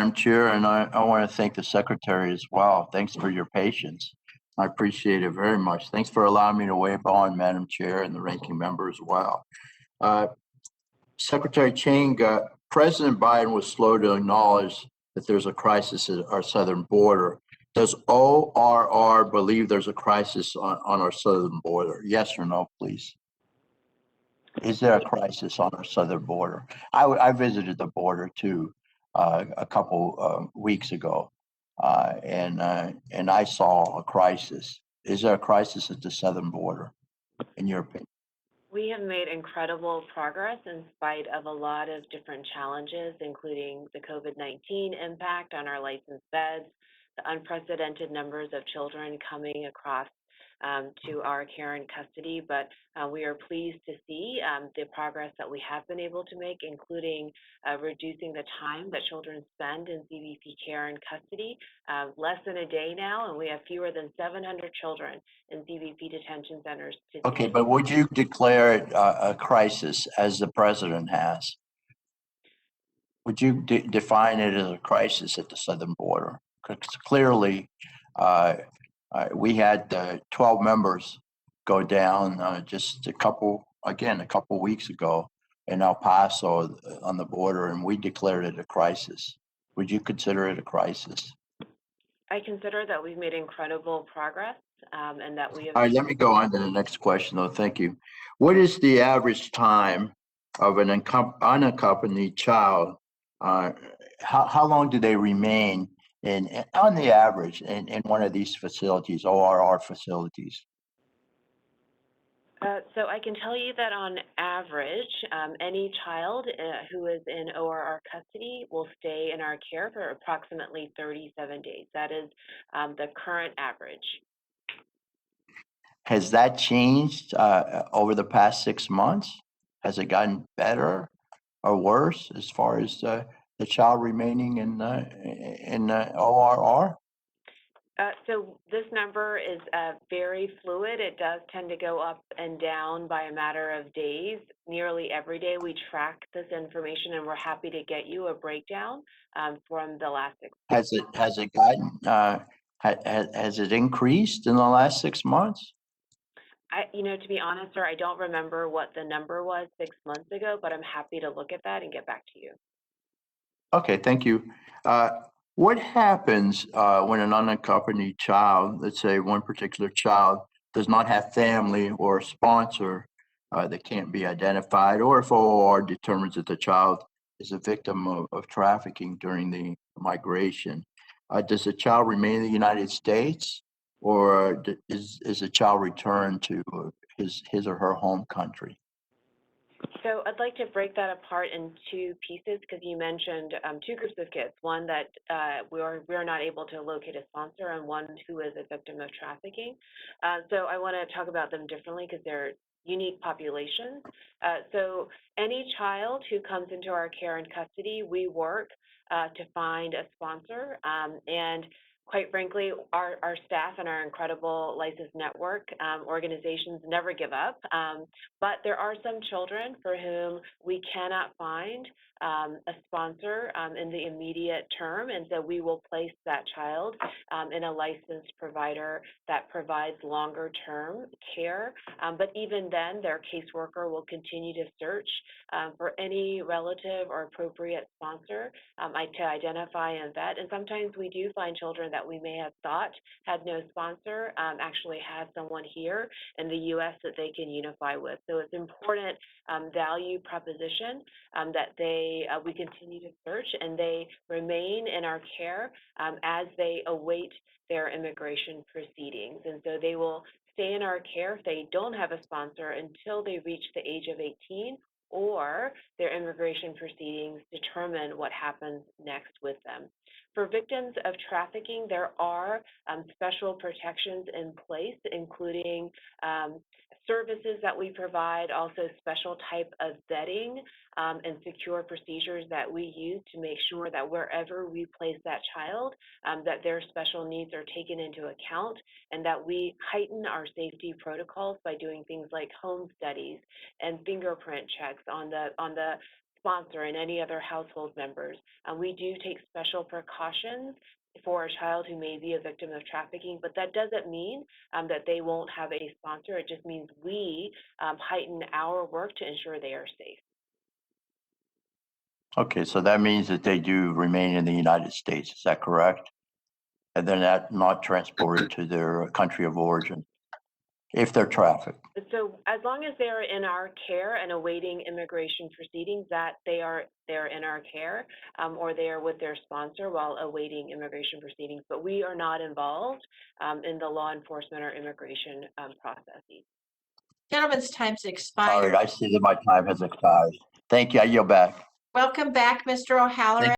Madam Chair, and I want to thank the Secretary as well. Thanks for your patience. I appreciate it very much. Thanks for allowing me to weigh on, Madam Chair, and the ranking member as well. Uh, Secretary Chang, President Biden was slow to acknowledge that there's a crisis at our southern border. Does ORR believe there's a crisis on our southern border? Yes or no, please? Is there a crisis on our southern border? I visited the border too a couple weeks ago, and I saw a crisis. Is there a crisis at the southern border, in your opinion? We have made incredible progress in spite of a lot of different challenges, including the COVID-19 impact on our licensed beds, the unprecedented numbers of children coming across to our care and custody, but we are pleased to see the progress that we have been able to make, including reducing the time that children spend in CBP care and custody, less than a day now, and we have fewer than 700 children in CBP detention centers today. Okay, but would you declare it a crisis as the president has? Would you define it as a crisis at the southern border? Because clearly, we had 12 members go down just a couple weeks ago in El Paso on the border, and we declared it a crisis. Would you consider it a crisis? I consider that we've made incredible progress and that we have. All right, let me go on to the next question, though. Thank you. What is the average time of an unaccompanied child? How long do they remain on the average in one of these facilities, ORR facilities? So I can tell you that on average, any child who is in ORR custody will stay in our care for approximately 37 days. That is the current average. Has that changed over the past 6 months? Has it gotten better or worse as far as the child remaining in ORR? So this number is very fluid. It does tend to go up and down by a matter of days. Nearly every day we track this information, and we're happy to get you a breakdown from the last 6 months. Has it increased in the last 6 months? To be honest, sir, I don't remember what the number was 6 months ago, but I'm happy to look at that and get back to you. Okay, thank you. What happens when an unaccompanied child, let's say one particular child, does not have family or a sponsor that can't be identified, or if OR determines that the child is a victim of trafficking during the migration? Does the child remain in the United States, or is the child returned to his or her home country? So I'd like to break that apart in two pieces because you mentioned two groups of kids, one that we're not able to locate a sponsor and one who is a victim of trafficking. So I want to talk about them differently because they're unique populations. So any child who comes into our care and custody, we work to find a sponsor, and quite frankly, our staff and our incredible licensed network organizations never give up. But there are some children for whom we cannot find a sponsor in the immediate term, and so we will place that child in a licensed provider that provides longer-term care. But even then, their caseworker will continue to search for any relative or appropriate sponsor to identify and vet. And sometimes we do find children that we may have thought had no sponsor actually have someone here in the U.S. that they can unify with. So it's important value proposition that we continue to search and they remain in our care as they await their immigration proceedings. And so they will stay in our care if they don't have a sponsor until they reach the age of 18 or their immigration proceedings determine what happens next with them. For victims of trafficking, there are special protections in place, including services that we provide, also special type of vetting and secure procedures that we use to make sure that wherever we place that child, that their special needs are taken into account, and that we heighten our safety protocols by doing things like home studies and fingerprint checks on the sponsor and any other household members. We do take special precautions for a child who may be a victim of trafficking, but that doesn't mean that they won't have a sponsor. It just means we heighten our work to ensure they are safe. Okay, so that means that they do remain in the United States, is that correct? And then that not transported to their country of origin, if they're trafficked. So as long as they're in our care and awaiting immigration proceedings, that they're in our care, or they are with their sponsor while awaiting immigration proceedings. But we are not involved in the law enforcement or immigration processes. Gentlemen's time's All expired. right, I see that my time has expired. Thank you, I yield back. Welcome back, Mr. O'Halloran.